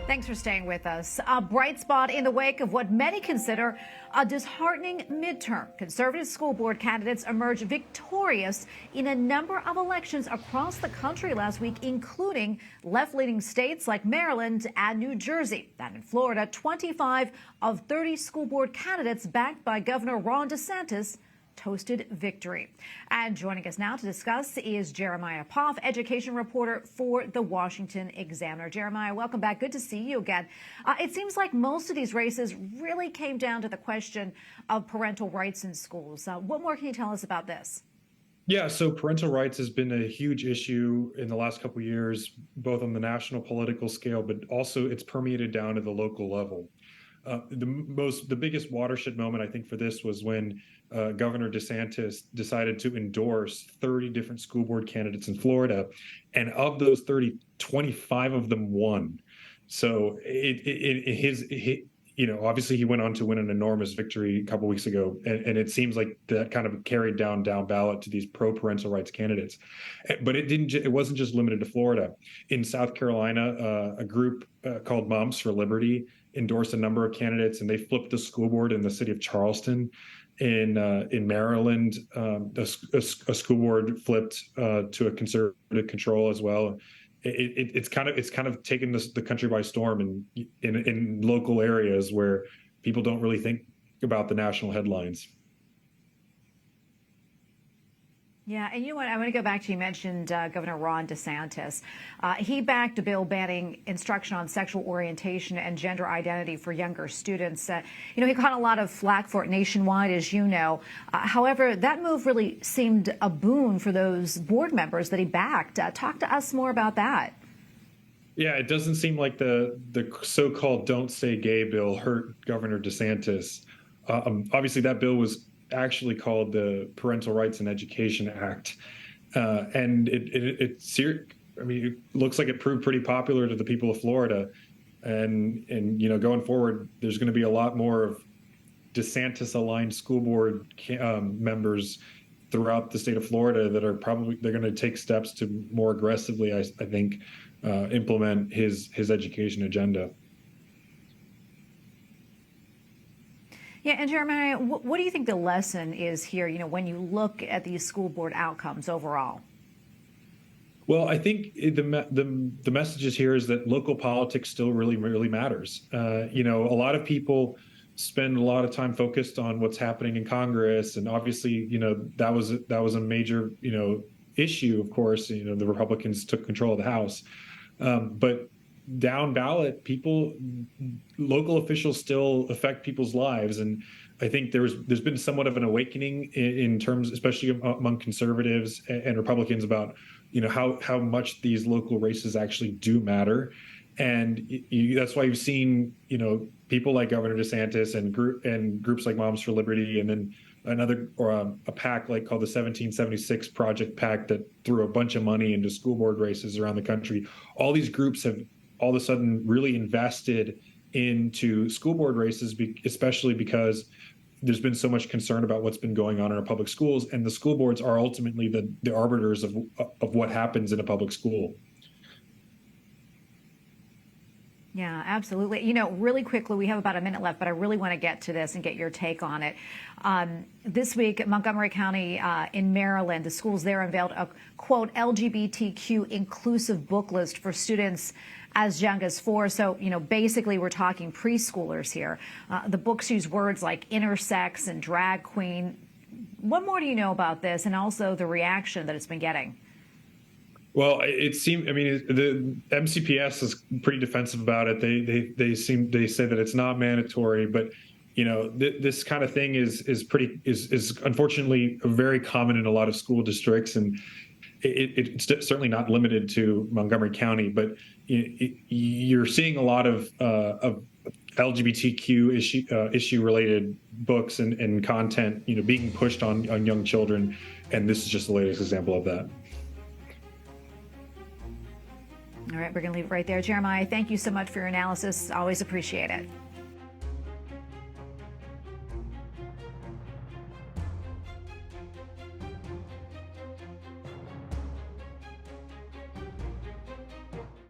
Thanks for staying with us. A bright spot in the wake of what many consider a disheartening midterm. Conservative school board candidates emerged victorious in a number of elections across the country last week, including left-leaning states like Maryland and New Jersey. And in Florida, 25 of 30 school board candidates backed by Governor Ron DeSantis toasted victory. And joining us now to discuss is Jeremiah Poff, education reporter for the Washington Examiner. Jeremiah, welcome back. Good to see you again. It seems like most of these races really came down to the question of parental rights in schools. What more can you tell us about this? Yeah, so parental rights has been a huge issue in the last couple of years, both on the national political scale, but also it's permeated down to the local level. The biggest watershed moment, I think, for this was when Governor DeSantis decided to endorse 30 different school board candidates in Florida, and of those 30, 25 of them won. So obviously he went on to win an enormous victory a couple weeks ago, and it seems like that kind of carried down ballot to these pro-parental rights candidates. But it wasn't just limited to Florida. In South Carolina, a group called Moms for Liberty endorsed a number of candidates, and they flipped the school board in the city of Charleston. In Maryland, a school board flipped to a conservative control as well. It's kind of taken the country by storm in local areas where people don't really think about the national headlines. Yeah, and you know what? I want to go back to, you mentioned Governor Ron DeSantis. He backed a bill banning instruction on sexual orientation and gender identity for younger students. He caught a lot of flack for it nationwide, as you know. However, that move really seemed a boon for those board members that he backed. Talk to us more about that. Yeah, it doesn't seem like the so-called "Don't Say Gay" bill hurt Governor DeSantis. Obviously, that bill was actually called the Parental Rights in Education Act, and it looks like it proved pretty popular to the people of Florida, and going forward, there's going to be a lot more of DeSantis-aligned school board members throughout the state of Florida that are they're going to take steps to more aggressively, I think, implement his education agenda. Yeah, and Jeremiah, what do you think the lesson is here, when you look at these school board outcomes overall? Well, I think the message here is that local politics still really, really matters. A lot of people spend a lot of time focused on what's happening in Congress, and obviously, that was a major, issue. Of course, the Republicans took control of the House, but down ballot, local officials still affect people's lives, and I think there's been somewhat of an awakening in terms, especially among conservatives and Republicans, about how much these local races actually do matter, and that's why you've seen people like Governor DeSantis and groups like Moms for Liberty, and then a PAC called the 1776 Project PAC that threw a bunch of money into school board races around the country. All these groups have all of a sudden really invested into school board races, especially because there's been so much concern about what's been going on in our public schools, and the school boards are ultimately the arbiters of what happens in a public school. Yeah, absolutely. Really quickly, we have about a minute left, but I really want to get to this and get your take on it. This week, Montgomery County in Maryland, the schools there unveiled a, quote, LGBTQ-inclusive book list for students as young as 4. So, basically we're talking preschoolers here. The books use words like intersex and drag queen. What more do you know about this, and also the reaction that it's been getting? Well, it seemed. The MCPS is pretty defensive about it. They say that it's not mandatory, but this kind of thing is unfortunately very common in a lot of school districts, and it's certainly not limited to Montgomery County. But you're seeing a lot of LGBTQ issue related books and content being pushed on young children, and this is just the latest example of that. All right, we're going to leave it right there. Jeremiah, thank you so much for your analysis. Always appreciate it.